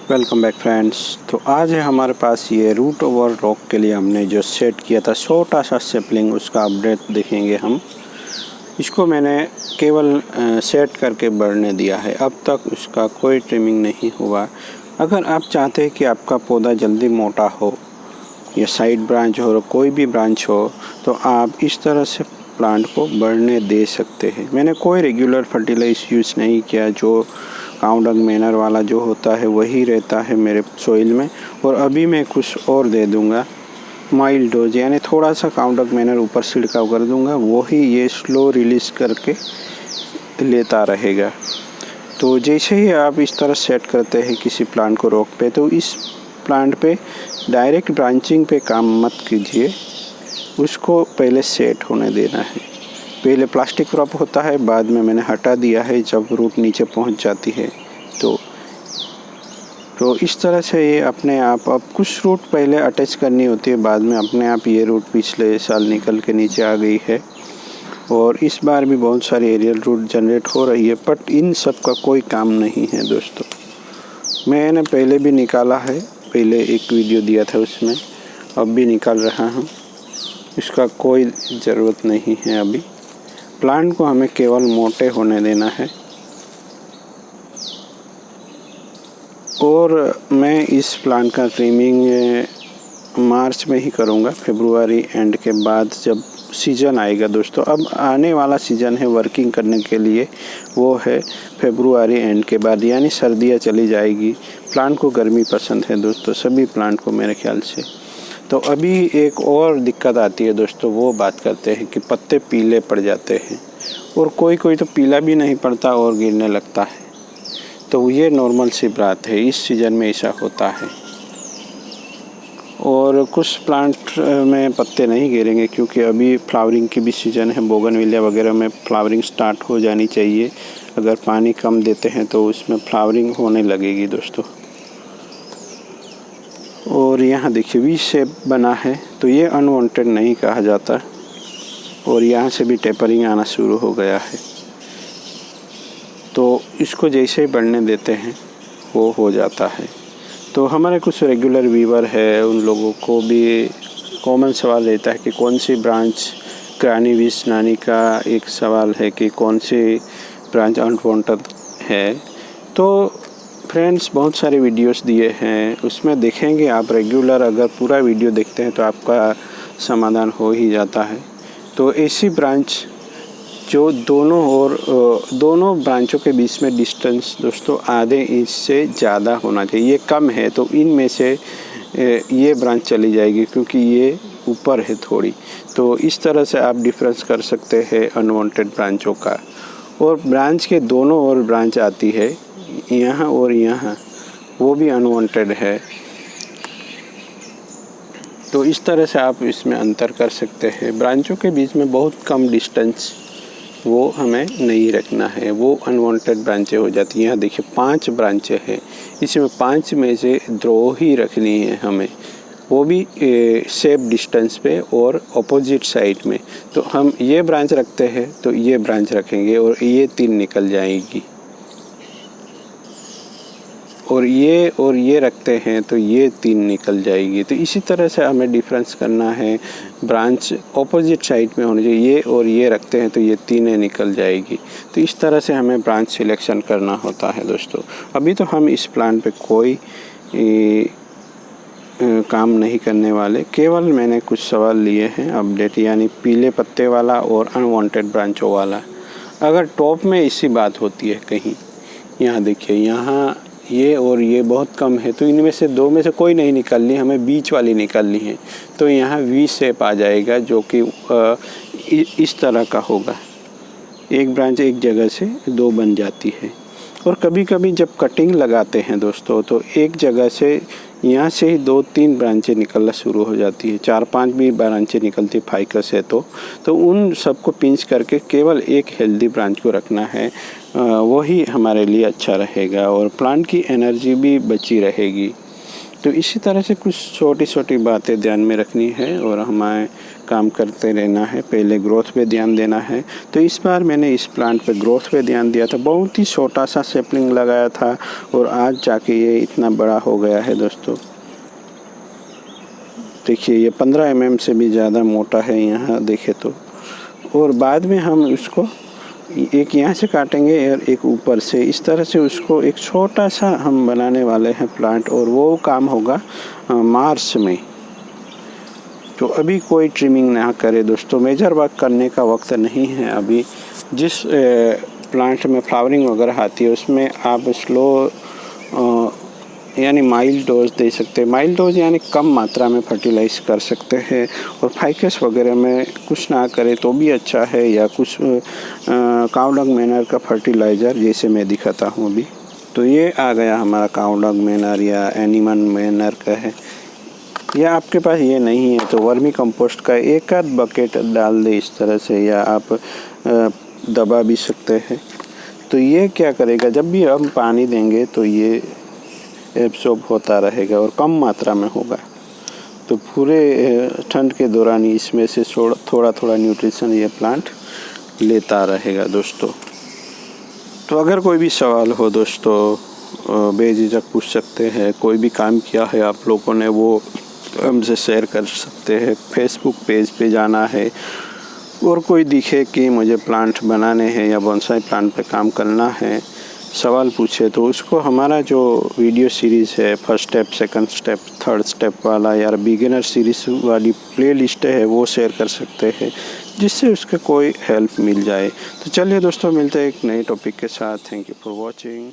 Welcome back friends. तो आज है हमारे पास ये रूट ओवर रॉक के लिए हमने जो सेट किया था छोटा सा सैपलिंग, उसका अपडेट देखेंगे हम। इसको मैंने केवल सेट करके बढ़ने दिया है, अब तक उसका कोई ट्रिमिंग नहीं हुआ। अगर आप चाहते हैं कि आपका पौधा जल्दी मोटा हो या साइड ब्रांच हो, कोई भी ब्रांच हो, तो आप इस तरह से प्लांट को बढ़ने दे सकते हैं। मैंने कोई रेगुलर फर्टिलाइज यूज़ नहीं किया, जो काउडंग मैनर वाला जो होता है वही रहता है मेरे सॉइल में। और अभी मैं कुछ और दे दूंगा, माइल्ड डोज, यानी थोड़ा सा काउडंग मैनर ऊपर छिड़काव कर दूंगा, वही ये स्लो रिलीज करके लेता रहेगा। तो जैसे ही आप इस तरह सेट करते हैं किसी प्लांट को रॉक पे, तो इस प्लांट पे डायरेक्ट ब्रांचिंग पे काम मत कीजिए, उसको पहले सेट होने देना है। पहले प्लास्टिक रॉप होता है, बाद में मैंने हटा दिया है जब रूट नीचे पहुंच जाती है। तो इस तरह से ये अपने आप, अब कुछ रूट पहले अटैच करनी होती है, बाद में अपने आप ये रूट पिछले साल निकल के नीचे आ गई है। और इस बार भी बहुत सारी एरियल रूट जनरेट हो रही है, बट इन सब का कोई काम नहीं है दोस्तों। मैंने पहले भी निकाला है, पहले एक वीडियो दिया था उसमें, अब भी निकाल रहा हूँ। इसका कोई ज़रूरत नहीं है। अभी प्लांट को हमें केवल मोटे होने देना है। और मैं इस प्लांट का ट्रिमिंग मार्च में ही करूँगा, फरवरी एंड के बाद जब सीज़न आएगा दोस्तों। अब आने वाला सीज़न है वर्किंग करने के लिए, वो है फरवरी एंड के बाद, यानी सर्दियाँ चली जाएगी। प्लांट को गर्मी पसंद है दोस्तों, सभी प्लांट को मेरे ख्याल से। तो अभी एक और दिक्कत आती है दोस्तों, वो बात करते हैं कि पत्ते पीले पड़ जाते हैं, और कोई कोई तो पीला भी नहीं पड़ता और गिरने लगता है। तो ये नॉर्मल सी बात है, इस सीज़न में ऐसा होता है। और कुछ प्लांट में पत्ते नहीं गिरेंगे क्योंकि अभी फ्लावरिंग की भी सीज़न है। बोगनविलिया वगैरह में फ्लावरिंग स्टार्ट हो जानी चाहिए। अगर पानी कम देते हैं तो उसमें फ्लावरिंग होने लगेगी दोस्तों। और यहाँ देखिए वी शेप बना है, तो ये अनवांटेड नहीं कहा जाता। और यहाँ से भी टेपरिंग आना शुरू हो गया है, तो इसको जैसे ही बढ़ने देते हैं वो हो जाता है। तो हमारे कुछ रेगुलर व्यूअर है, उन लोगों को भी कॉमन सवाल रहता है कि कौन सी ब्रांच, क्रानी विस नानी का एक सवाल है कि कौन सी ब्रांच अनवांटेड है। तो फ्रेंड्स बहुत सारे वीडियोस दिए हैं, उसमें देखेंगे आप रेगुलर, अगर पूरा वीडियो देखते हैं तो आपका समाधान हो ही जाता है। तो ऐसी ब्रांच जो दोनों ब्रांचों के बीच में डिस्टेंस दोस्तों आधे इंच से ज़्यादा होना चाहिए। ये कम है तो इनमें से ये ब्रांच चली जाएगी क्योंकि ये ऊपर है थोड़ी। तो इस तरह से आप डिफरेंस कर सकते हैं अनवांटेड ब्रांचों का। और ब्रांच के दोनों ओर ब्रांच आती है, यहाँ और यहाँ, वो भी अनवांटेड है। तो इस तरह से आप इसमें अंतर कर सकते हैं। ब्रांचों के बीच में बहुत कम डिस्टेंस वो हमें नहीं रखना है, वो अनवांटेड ब्रांचें हो जाती हैं। यहाँ देखिए 5 ब्रांचें हैं, इसमें 5 में से 2 ही रखनी है हमें, वो भी सेम डिस्टेंस पे और अपोजिट साइड में। तो हम ये ब्रांच रखते हैं तो ये ब्रांच रखेंगे और ये 3 निकल जाएगी, और ये रखते हैं तो ये 3 निकल जाएगी। तो इसी तरह से हमें डिफरेंस करना है, ब्रांच ऑपोजिट साइड में होनी चाहिए, और ये रखते हैं तो ये 3 निकल जाएगी। तो इस तरह से हमें ब्रांच सिलेक्शन करना होता है दोस्तों। अभी तो हम इस प्लांट पे कोई काम नहीं करने वाले, केवल मैंने कुछ सवाल लिए हैं अपडेट, यानी पीले पत्ते वाला और अनवांटेड ब्रांचों वाला। अगर टॉप में इसी बात होती है कहीं, यहाँ देखिए, यहाँ ये और ये बहुत कम है, तो इनमें से 2 में से कोई नहीं निकालनी, हमें बीच वाली निकालनी है। तो यहाँ वी शेप आ जाएगा, जो कि इस तरह का होगा। एक ब्रांच एक जगह से 2 बन जाती है। और कभी कभी जब कटिंग लगाते हैं दोस्तों, तो एक जगह से यहाँ से ही 2-3 ब्रांचें निकलना शुरू हो जाती है, 4-5 भी ब्रांचें निकलती फाइकस है। तो उन सबको पिंच करके केवल एक हेल्दी ब्रांच को रखना है, वही हमारे लिए अच्छा रहेगा और प्लांट की एनर्जी भी बची रहेगी। तो इसी तरह से कुछ छोटी छोटी बातें ध्यान में रखनी है और हमें काम करते रहना है। पहले ग्रोथ पे ध्यान देना है। तो इस बार मैंने इस प्लांट पे ग्रोथ पे ध्यान दिया था। बहुत ही छोटा सा सैपलिंग लगाया था और आज जाके ये इतना बड़ा हो गया है दोस्तों। देखिए ये 15 mm से भी ज़्यादा मोटा है यहाँ देखे तो। और बाद में हम उसको एक यहाँ से काटेंगे और एक ऊपर से, इस तरह से उसको एक छोटा सा हम बनाने वाले हैं प्लांट। और वो काम होगा मार्च में। तो अभी कोई ट्रिमिंग ना करे दोस्तों, मेजर वर्क करने का वक्त नहीं है अभी। जिस प्लांट में फ्लावरिंग वगैरह आती है उसमें आप स्लो यानी माइल्ड डोज दे सकते हैं। माइल्ड डोज यानी कम मात्रा में फर्टिलाइज कर सकते हैं। और फाइकस वगैरह में कुछ ना करे तो भी अच्छा है, या कुछ काउ डंग मैनर का फर्टिलाइज़र जैसे मैं दिखाता हूँ अभी। तो ये आ गया हमारा काउ डंग मैनर या एनिमल मैनर का है। या आपके पास ये नहीं है तो वर्मी कंपोस्ट का एक आध बकेट डाल दे इस तरह से, या आप दबा भी सकते हैं। तो ये क्या करेगा, जब भी हम पानी देंगे तो ये एब्सॉर्ब होता रहेगा और कम मात्रा में होगा। तो पूरे ठंड के दौरान इसमें से थोड़ा थोड़ा न्यूट्रिशन ये प्लांट लेता रहेगा दोस्तों। तो अगर कोई भी सवाल हो दोस्तों बेझिझक पूछ सकते हैं। कोई भी काम किया है आप लोगों ने वो हमसे शेयर कर सकते हैं। फेसबुक पेज पे जाना है और कोई दिखे कि मुझे प्लांट बनाने हैं या बोनसाई प्लांट पे काम करना है, सवाल पूछे तो उसको हमारा जो वीडियो सीरीज़ है first step, second step, third step वाला या बिगिनर सीरीज़ वाली प्लेलिस्ट है वो शेयर कर सकते हैं, जिससे उसके कोई हेल्प मिल जाए। तो चलिए दोस्तों मिलते हैं एक नए टॉपिक के साथ। Thank you for watching.